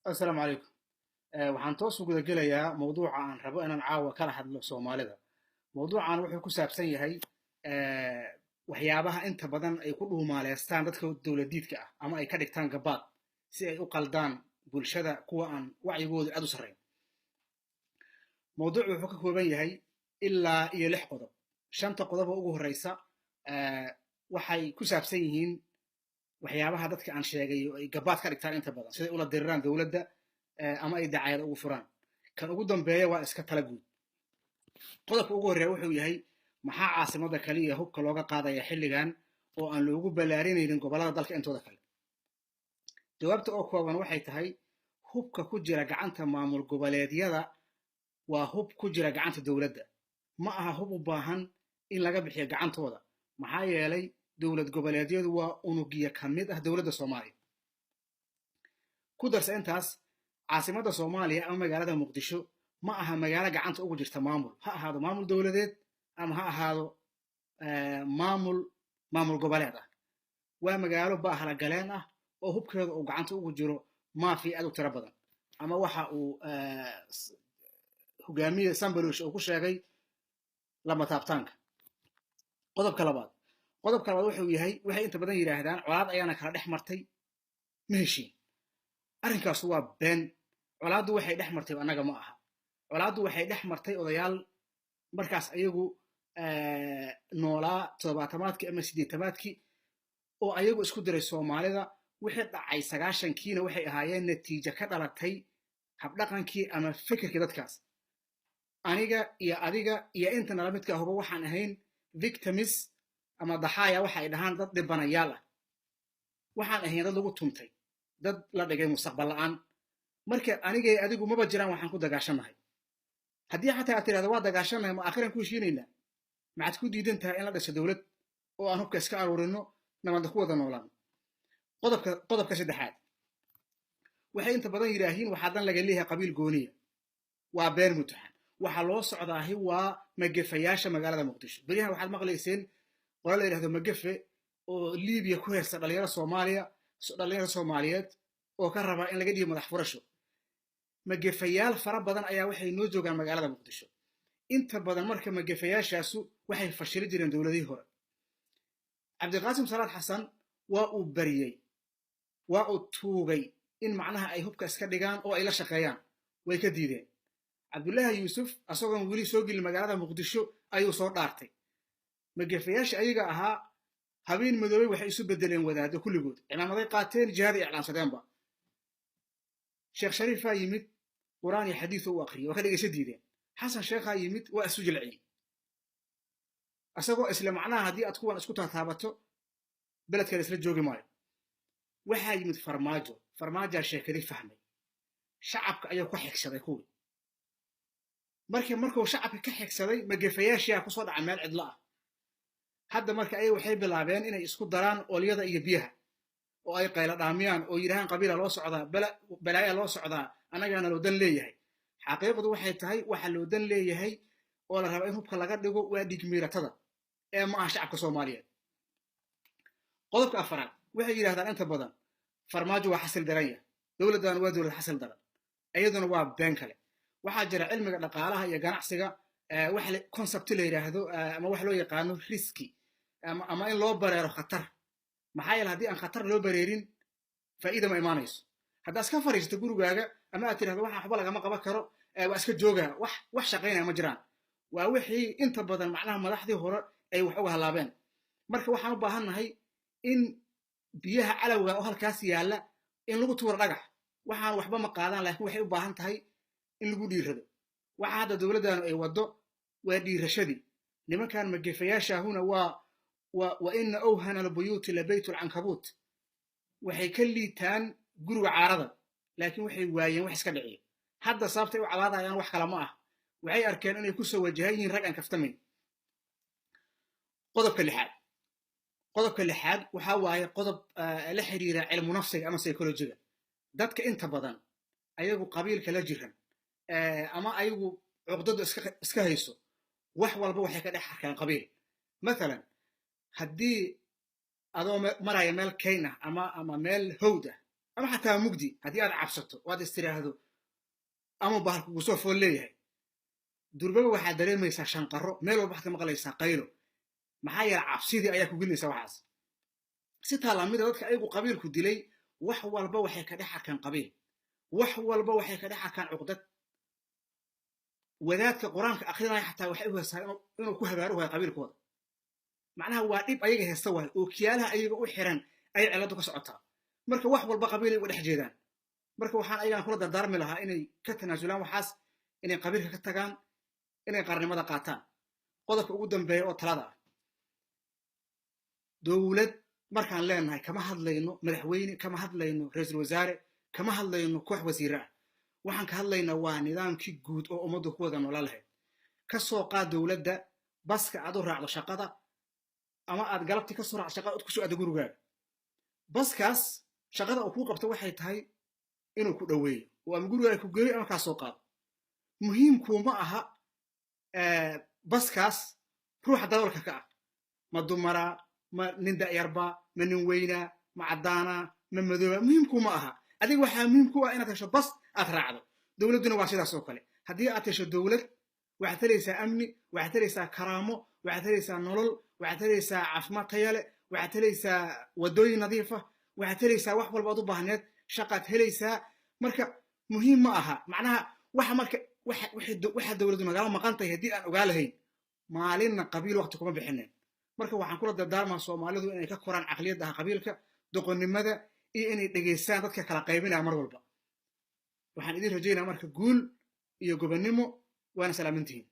السلام عليكم. waxaan toos u guda gelayaa mawduuca aan rabo inaan caawa kala hadlo Soomaalida. Mawduucan wuxuu ku saabsan yahay waxyaabaha inta badan ay ku dhuumaaleystaan dadka dowladiidka ah ama ay ka dhigtaan gabaad si ay u qaldaan bulshada kuwa aan wacyigoodu aad u sarreyn. Mawduucu wuxuu ka kooban yahay ilaa iyo 6 qodob. 5 qodob oo ugu horeysa waxay ku saabsan yihiin waxyaabaha dadka aan sheegay oo ay gabaad ka dhigtaan inta badan sida ula diriraan dowladda ama ay dacayad ugu furaan. Kan ugu dambeeya waa iska tala guud. Qodobka ugu horeeya wuxuu yahay maxaa caasimada kaliya hubka looga qaadaya xilligan oo aan loogu balaarinaynin gobolada dalka intooda kale. Jawaabta oo kooban waxay tahay hubka ku jira gacanta maamul goboleedyada waa hub ku jira gacanta dowladda. Ma aha hub u baahan in laga bixiyo gacantooda. Maxaa yeelay dowlad goboleedyadu waa unugyo ka mid ah dowladda Soomaaliya. Ku darsa intaas caasimada Soomaaliya ama magaalada Muqdisho ma aha magaalo gacanta ugu jirta maamul, ha ahaado maamul dowladeed ama ha ahaado maamul goboleed ah. Waa magaalo baahala galeen ah oo hubkeeda uu gacanta ugu jiro maafi aad u tiro badan ama waxa uu hogaamiye Sambalosh uu ku sheegay lama taabtaanka. Qodobka labaad wuxuu yahay waxay inta badan yiraahdaan colaad ayaana kala dhex martay ma heshiin. arrinkaas waa been. Colaadu waxay dhex martay anaga ma aha. Colaadu waxay dhex martay odayaal markaas ayagu noolaa 70-maadkii ama 80-maadkii oo ayagu isku diray Soomaalida wixii dhacay 90-kiina waxay ahaayeen natiijo ka dhalatay habdhaqankii ama fikirkii dadkaas. Aniga iyo adiga iyo inta nala midka ahba waxaan ahayn victims ama daxaaya waxa ay dhahaan dad dhibanayaal ah. Waxaan ahayn dad lagu tuntay, dad la dhigay mustaqbal la'aan. Marka aniga iyo adigu maba jiraan waxaan ku dagaashanahay. haddii xataa aad tiraahdo waa dagaashanahay ma akhiran ku heshiinaynaa maxaad ku diidan tahay in la dhiso dowlad oo aan hubka iska aruurino nabadda ku wada noolaan. qodobka saddexaad waxay inta badan yiraahiin waxaa dan laga leeyahay qabiil gooniya. waa been mutaxan. waxaa loo socdaahi waa magafayaasha magaalada Muqdisho. beriyahan waxaad maqlayseen qola la yidhaahdo magafe oo Liibiya ku haysta dhalinyaro Soomaaliyeed oo ka raba in laga dhigo madax furasho. magafayaal fara badan ayaa waxay noo joogaan magaalada Muqdisho. inta badan marka magafayaashaasu waxay fashili jireen dowladihii hore. Cabdiqaasim Salaad Xasan waa uu bariyay, waa uu tuugay in macnaha ay hubka iska dhigaan oo ay la shaqeeyaan. way ka diideen. Cabdullaahi Yuusuf asagoon weli soo gelin magaalada Muqdisho ayuu soo dhaartay. magafayaasha ayaga ahaa habeen madoobay waxay isu bedeleen wadaado kulligood. cimaamaday qaateen jihaad ay iclaansadeenba. sheekh shariifaa yimid quraan iyo xadiis uu aqriyay waa ka dhigaysa diideen. xasan sheekhaa yimid waa isu jilciyey asagoo isla macnaha haddii aad kuwan isku taataabato beledkale isla joogi maayo. waxaa yimid farmaajaa sheekadii fahmay. shacabka ayuu ka xigsaday kuwii. markuu shacabka ka xigsaday magafayaashiyaa kusoo dhaca meel cidlo ah. hadda marka ayaga waxay bilaabeen inay isku daraan olyada iyo biyaha oo ay qayla dhaamiyaan oo yiraahaan qabiila loo socdaa balaaya loo socdaa anagana loo dan leeyahay. xaqiiqadu waxay tahay waxa loo dan leeyahay oo la rabo in hubka laga dhigo waa dhigmiiratada ee ma aha shacabka Soomaaliyeed. qodobka afaraad waxay yiraahdaan inta badan farmaajo waa xasil daran yahay, dowladdan waa dowlad xasil daran. iyaduna waa been kale. waxaa jira cilmiga dhaqaalaha iyo ganacsiga wax concept la yiraahdo ama wax loo yaqaano riski ama in loo bareero khatar. maxaa yeelay haddii aan khatar loo bareerin faa'iido ma imaanayso. haddaad iska fariisato gurigaaga ama aad tiraahdo waxa waxba lagama qaban karo waa iska joogaa wax shaqaynaya ma jiraan. waa wixii inta badan macnaha madaxdii hore ay wax uga halaabeen. marka waxaan u baahannahay in biyaha calawga oo halkaas yaalla in lagu tuuro dhagax. waxaan waxba ma qaadaan laakiin waxay u baahan tahay in lagu dhiirado. waxa hadda dowladdaanu ay waddo waa dhiirashadii. nimankan magafayaashaahuna wa ina awhana albuyuuti labaytu alcankabuut. waxay ka liitaan guriga caarada laakiin waxay waayeen wax iska dhiciyo. hadda sababtay u cabaadayaan wax kale ma ah. waxay arkeen inay ku soo wajahan yihiin rag aan kaftamayn. qodobka lixaad waxaa waaye qodob la xiriira cilmu nafsiga ama psychologiga. dadka inta badan ayagu qabiilka la jiran ama ayagu cuqdadu iska hayso wax walba waxay ka dhex arkaan qabiil. maalan haddii adoo maraya meel kayn ah ama meel hawd ah ama xataa mugdi haddii aad cabsato oo aad istiraahdo ama bahal kugu soo fool leeyahay durbaba waxaad dareemaysaa shanqaro meel walba waxaad ka maqlaysaa qaylo maxaa yeele cabsidii ayaa ku gelinaysa waxaas si taalamida dadka ayagu qabiilku dilay wax walba waxay ka dhex arkaan qabiil wax walba waxay ka dhex arkaan cuqdad wadaadka quraanka akhrinaya xataa waxay u heestaa inuu ku habaaru waay qabiilkooda macnaha waa dhib ayaga heesta waay oo kiyaalaha ayaga u xiran ay ciladu ka socotaa marka wax walba qabiil ay uga dhex jeedaan marka waxaan ayagana kula dardaarmi lahaa inay ka tanaasulaan waxaas inay qabiilka ka tagaan inay qarnimada qaataan qodobka ugu dambeeya oo talada ah dowlad markaan leenahay kama hadlayno madaxweyne kama hadlayno ra'iisul wasaare kama hadlayno koox wasiir ah waxaan ka hadlaynaa waa nidaamkii guud oo ummaddu ku wada noolaan lahayd ka soo qaad dowladda baska aad u raacdo shaqada ama aad galabtii ka soo raacdo shaqada aad ku soo aado gurigaaga baskaas shaqada uu kuu qabto waxay tahay inuu ku dhoweeyo oo ama gurigaaga ku geeyo ama kaa soo qaado muhiimkuuma aha baskaas ruuxa darawalka ka ah ma dumara ma nin da'yarba ma nin weynaa ma caddaana ma madooba muhiimkuuma aha adiga waxaa muhiim ku ah inaad hesho bas aad raacdo dowladduna waa sidaas oo kale haddii aad hesho dowlad waxaad helaysaa amni waxaad helaysaa karaamo waxaad helaysaa nolol waxaad helaysaa caafimaad taya leh waxaad helaysaa waddooyin nadiif ah waxaad helaysaa wax walba aad u baahneed shaqaad helaysaa marka muhiim ma aha macnaha waxa marka waxa dowladdu nagala maqan tahay haddii aan ogaa lahayn maalinna qabiil waqti kuma bixinin marka waxaan kula dardaarmaa soomaalidu inay ka koraan caqliyadda ah qabiilka doqonnimada iyo inay dhegaystaan dadka kala qaybinaya mar walba waxaan idin rajaynaa marka guul iyo gobonnimo waana salaamantihiin